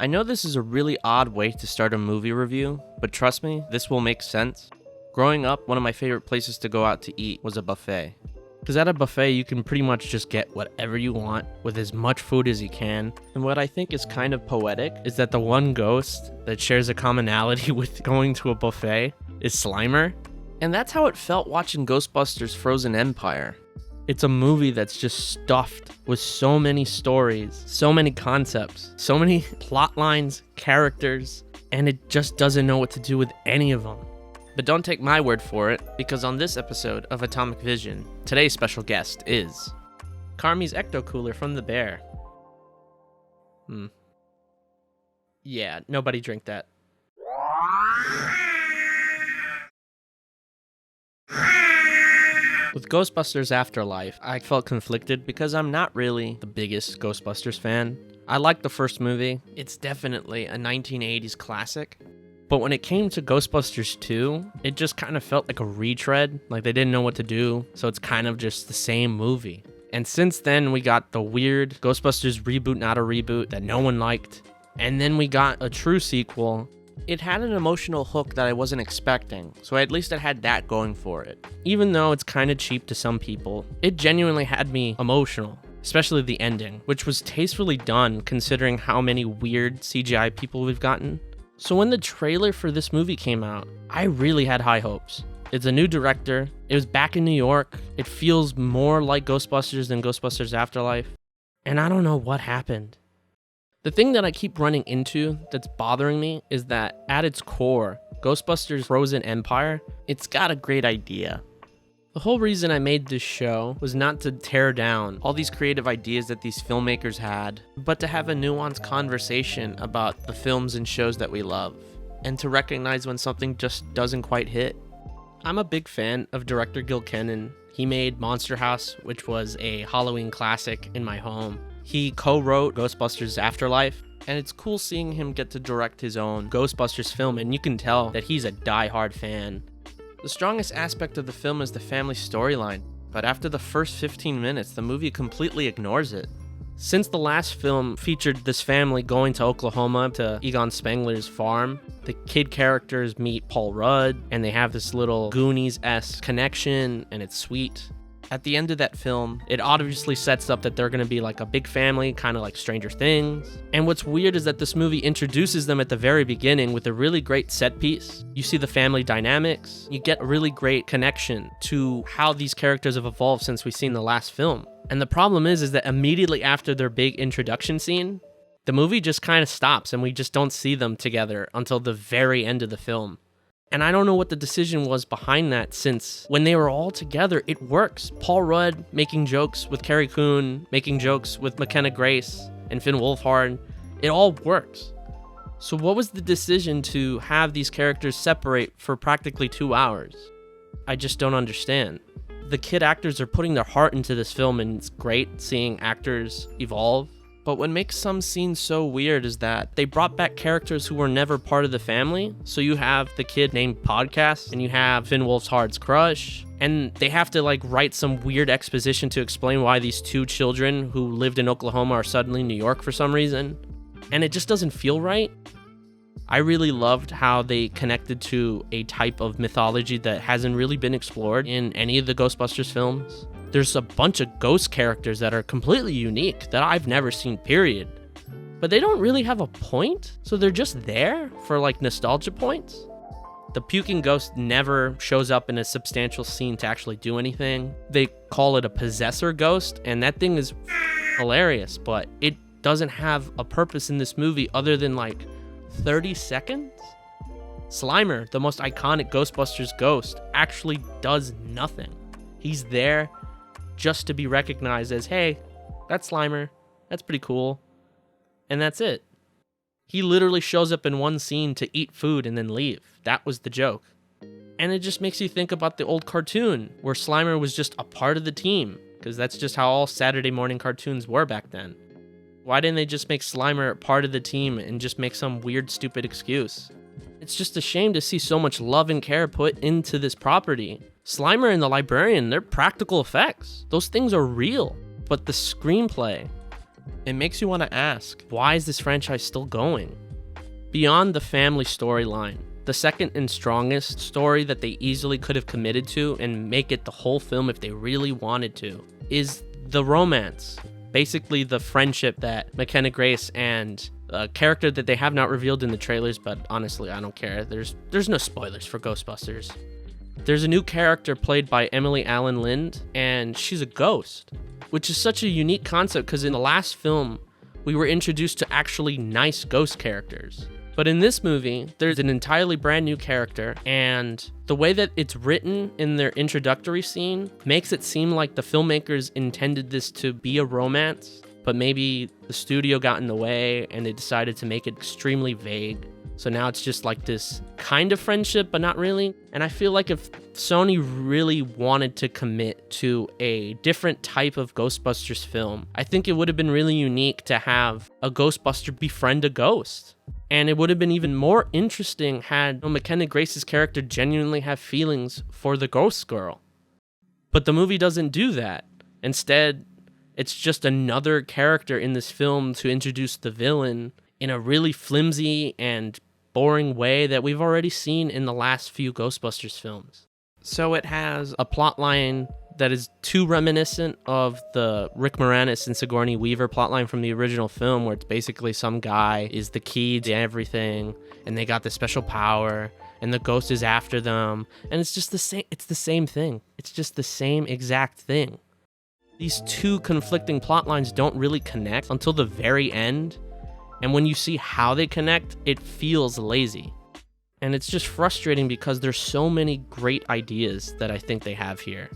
I know this is a really odd way to start a movie review, but trust me, this will make sense. Growing up, one of my favorite places to go out to eat was a buffet. Because at a buffet, you can pretty much just get whatever you want with as much food as you can. And what I think is kind of poetic is that the one ghost that shares a commonality with going to a buffet is Slimer. And that's how it felt watching Ghostbusters Frozen Empire. It's a movie that's just stuffed with so many stories, so many concepts, so many plot lines, characters, and it just doesn't know what to do with any of them. But don't take my word for it, because on this episode of Atomic Vision, today's special guest is Carmi's Ecto Cooler from the Bear. Yeah, nobody drink that. With Ghostbusters Afterlife, I felt conflicted because I'm not really the biggest Ghostbusters fan. I like the first movie. It's definitely a 1980s classic. But when it came to Ghostbusters 2, it just kind of felt like a retread, like they didn't know what to do, so it's kind of just the same movie. And since then, we got the weird Ghostbusters reboot, not a reboot, that no one liked. And then we got a true sequel. It had an emotional hook that I wasn't expecting, so at least it had that going for it. Even though it's kind of cheap to some people, it genuinely had me emotional, especially the ending, which was tastefully done considering how many weird CGI people we've gotten. So when the trailer for this movie came out, I really had high hopes. It's a new director, it was back in New York, it feels more like Ghostbusters than Ghostbusters Afterlife, and I don't know what happened. The thing that I keep running into that's bothering me is that at its core, Ghostbusters Frozen Empire, it's got a great idea. The whole reason I made this show was not to tear down all these creative ideas that these filmmakers had, but to have a nuanced conversation about the films and shows that we love, and to recognize when something just doesn't quite hit. I'm a big fan of director Kenan. He made Monster House, which was a Halloween classic in my home. He co-wrote Ghostbusters Afterlife, and it's cool seeing him get to direct his own Ghostbusters film, and you can tell that he's a die-hard fan. The strongest aspect of the film is the family storyline, but after the first 15 minutes, the movie completely ignores it. Since the last film featured this family going to Oklahoma to Egon Spengler's farm, the kid characters meet Paul Rudd, and they have this little Goonies-esque connection, and it's sweet. At the end of that film, it obviously sets up that they're going to be like a big family, kind of like Stranger Things. And what's weird is that this movie introduces them at the very beginning with a really great set piece. You see the family dynamics. You get a really great connection to how these characters have evolved since we've seen the last film. And the problem is that immediately after their big introduction scene, the movie just kind of stops and we just don't see them together until the very end of the film. And I don't know what the decision was behind that, since when they were all together, it works. Paul Rudd making jokes with Carrie Coon, making jokes with McKenna Grace and Finn Wolfhard, it all works. So what was the decision to have these characters separate for practically 2 hours? I just don't understand. The kid actors are putting their heart into this film, and it's great seeing actors evolve. But what makes some scenes so weird is that they brought back characters who were never part of the family. So you have the kid named Podcast, and you have Finn Wolfhard's crush, and they have to write some weird exposition to explain why these two children who lived in Oklahoma are suddenly in New York for some reason. And it just doesn't feel right. I really loved how they connected to a type of mythology that hasn't really been explored in any of the Ghostbusters films. There's a bunch of ghost characters that are completely unique that I've never seen, period. But they don't really have a point, so they're just there for nostalgia points. The puking ghost never shows up in a substantial scene to actually do anything. They call it a possessor ghost, and that thing is hilarious, but it doesn't have a purpose in this movie other than 30 seconds? Slimer, the most iconic Ghostbusters ghost, actually does nothing. He's there just to be recognized as, hey, that's Slimer, that's pretty cool, and that's it. He literally shows up in one scene to eat food and then leave. That was the joke. And it just makes you think about the old cartoon, where Slimer was just a part of the team, because that's just how all Saturday morning cartoons were back then. Why didn't they just make Slimer part of the team and just make some weird, stupid excuse? It's just a shame to see so much love and care put into this property. Slimer and the Librarian, they're practical effects. Those things are real. But the screenplay, It makes you want to ask, why is this franchise still going? Beyond the family storyline, the second and strongest story that they easily could have committed to and make it the whole film if they really wanted to is the romance. Basically the friendship that Mckenna Grace and a character that they have not revealed in the trailers, but honestly, I don't care. There's no spoilers for Ghostbusters. There's a new character played by Emily Alyn Lind, and she's a ghost, which is such a unique concept because in the last film, we were introduced to actually nice ghost characters. But in this movie, there's an entirely brand new character, and the way that it's written in their introductory scene makes it seem like the filmmakers intended this to be a romance, but maybe the studio got in the way and they decided to make it extremely vague. So now it's just like this kind of friendship, but not really. And I feel like if Sony really wanted to commit to a different type of Ghostbusters film, I think it would have been really unique to have a Ghostbuster befriend a ghost. And it would have been even more interesting had Mckenna Grace's character genuinely have feelings for the ghost girl. But the movie doesn't do that. Instead, it's just another character in this film to introduce the villain in a really flimsy and boring way that we've already seen in the last few Ghostbusters films. So it has a plotline that is too reminiscent of the Rick Moranis and Sigourney Weaver plotline from the original film, where it's basically some guy is the key to everything, and they got this special power, and the ghost is after them, and it's just the same. It's the same thing. It's just the same exact thing. These two conflicting plotlines don't really connect until the very end, and when you see how they connect, it feels lazy. And it's just frustrating because there's so many great ideas that I think they have here.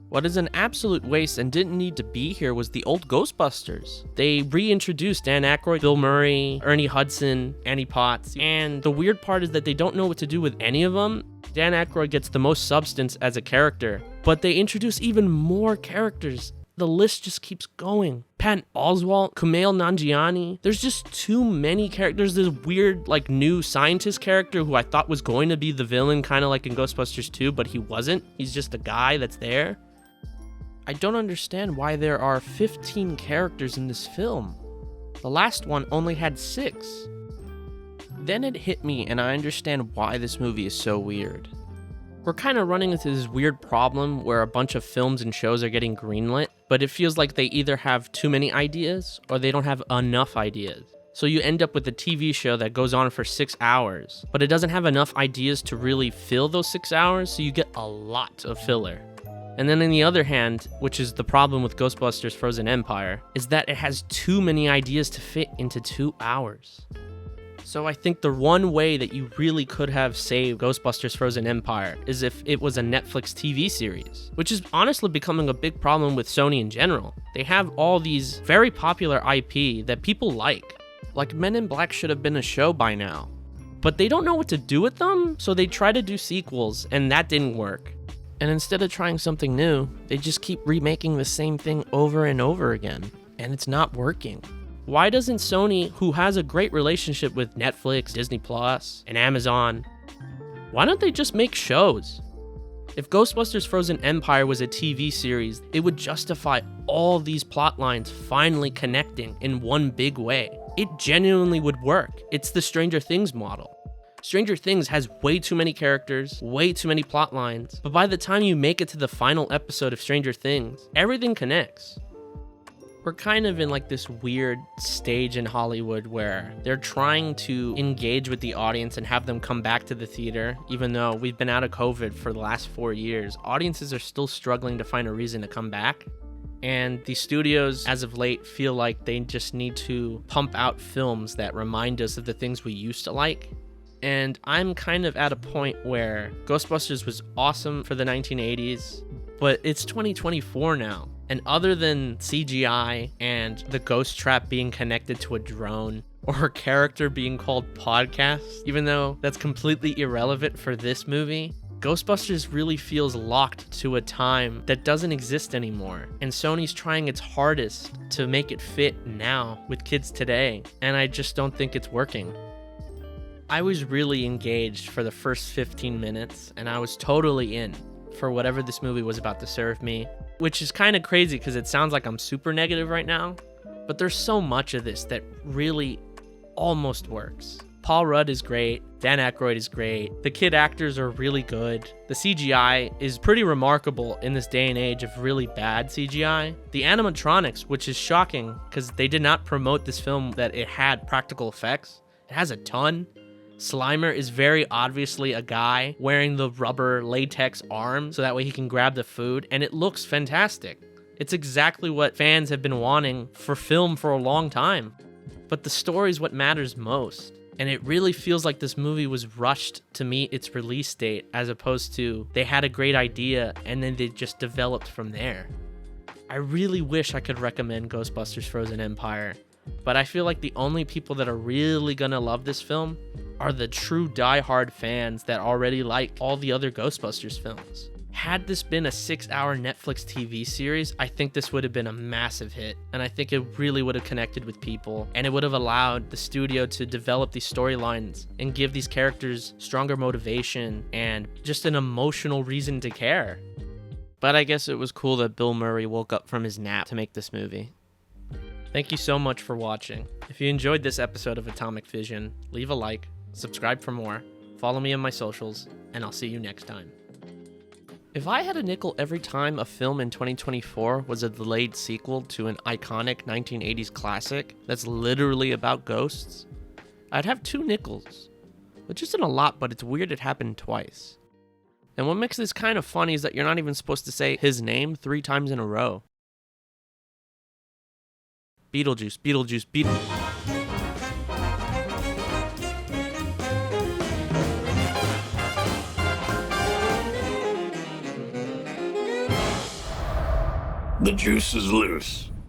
What is an absolute waste and didn't need to be here was the old Ghostbusters. They reintroduced Dan Akroyd, Bill Murray, Ernie Hudson, Annie Potts, and the weird part is that they don't know what to do with any of them. Dan Akroyd gets the most substance as a character, but they introduce even more characters. The list just keeps going. Patton Oswalt, Kumail Nanjiani. There's just too many characters. There's this weird, new scientist character who I thought was going to be the villain, kind of like in Ghostbusters 2, but he wasn't. He's just a guy that's there. I don't understand why there are 15 characters in this film. The last one only had 6. Then it hit me, and I understand why this movie is so weird. We're kind of running into this weird problem where a bunch of films and shows are getting greenlit, but it feels like they either have too many ideas or they don't have enough ideas. So you end up with a TV show that goes on for 6 hours, but it doesn't have enough ideas to really fill those 6 hours, so you get a lot of filler. And then on the other hand, which is the problem with Ghostbusters Frozen Empire, is that it has too many ideas to fit into 2 hours. So I think the one way that you really could have saved Ghostbusters Frozen Empire is if it was a Netflix TV series, which is honestly becoming a big problem with Sony in general. They have all these very popular IP that people like. Like Men in Black should have been a show by now. But they don't know what to do with them, so they try to do sequels, and that didn't work. And instead of trying something new, they just keep remaking the same thing over and over again, and it's not working. Why doesn't Sony, who has a great relationship with Netflix, Disney Plus, and Amazon, why don't they just make shows? If Ghostbusters Frozen Empire was a TV series, it would justify all these plot lines finally connecting in one big way. It genuinely would work. It's the Stranger Things model. Stranger Things has way too many characters, way too many plot lines, but by the time you make it to the final episode of Stranger Things, everything connects. We're kind of in this weird stage in Hollywood where they're trying to engage with the audience and have them come back to the theater. Even though we've been out of COVID for the last 4 years, audiences are still struggling to find a reason to come back. And the studios, as of late, feel like they just need to pump out films that remind us of the things we used to like. And I'm kind of at a point where Ghostbusters was awesome for the 1980s, but it's 2024 now. And other than CGI and the ghost trap being connected to a drone, or a character being called Podcast, even though that's completely irrelevant for this movie, Ghostbusters really feels locked to a time that doesn't exist anymore. And Sony's trying its hardest to make it fit now with kids today, and I just don't think it's working. I was really engaged for the first 15 minutes, and I was totally in for whatever this movie was about to serve me, which is kind of crazy because it sounds like I'm super negative right now, But there's so much of this that really almost works. Paul Rudd is great, Dan Akroyd is great, the kid actors are really good, the CGI is pretty remarkable in this day and age of really bad CGI. The animatronics, which is shocking because they did not promote this film that it had practical effects. It has a ton. Slimer is very obviously a guy wearing the rubber latex arm so that way he can grab the food, and it looks fantastic. It's exactly what fans have been wanting for film for a long time. But the story is what matters most. And it really feels like this movie was rushed to meet its release date as opposed to they had a great idea and then they just developed from there. I really wish I could recommend Ghostbusters Frozen Empire, but I feel like the only people that are really gonna love this film are the true die-hard fans that already like all the other Ghostbusters films. Had this been a 6-hour Netflix TV series, I think this would have been a massive hit, and I think it really would have connected with people, and it would have allowed the studio to develop these storylines and give these characters stronger motivation and just an emotional reason to care. But I guess it was cool that Bill Murray woke up from his nap to make this movie. Thank you so much for watching. If you enjoyed this episode of Atomic Vision, leave a like, subscribe for more, follow me on my socials, and I'll see you next time. If I had a nickel every time a film in 2024 was a delayed sequel to an iconic 1980s classic that's literally about ghosts, I'd have 2 nickels. Which isn't a lot, but it's weird it happened twice. And what makes this kind of funny is that you're not even supposed to say his name 3 times in a row. Beetlejuice, Beetlejuice, Beetlejuice. The juice is loose.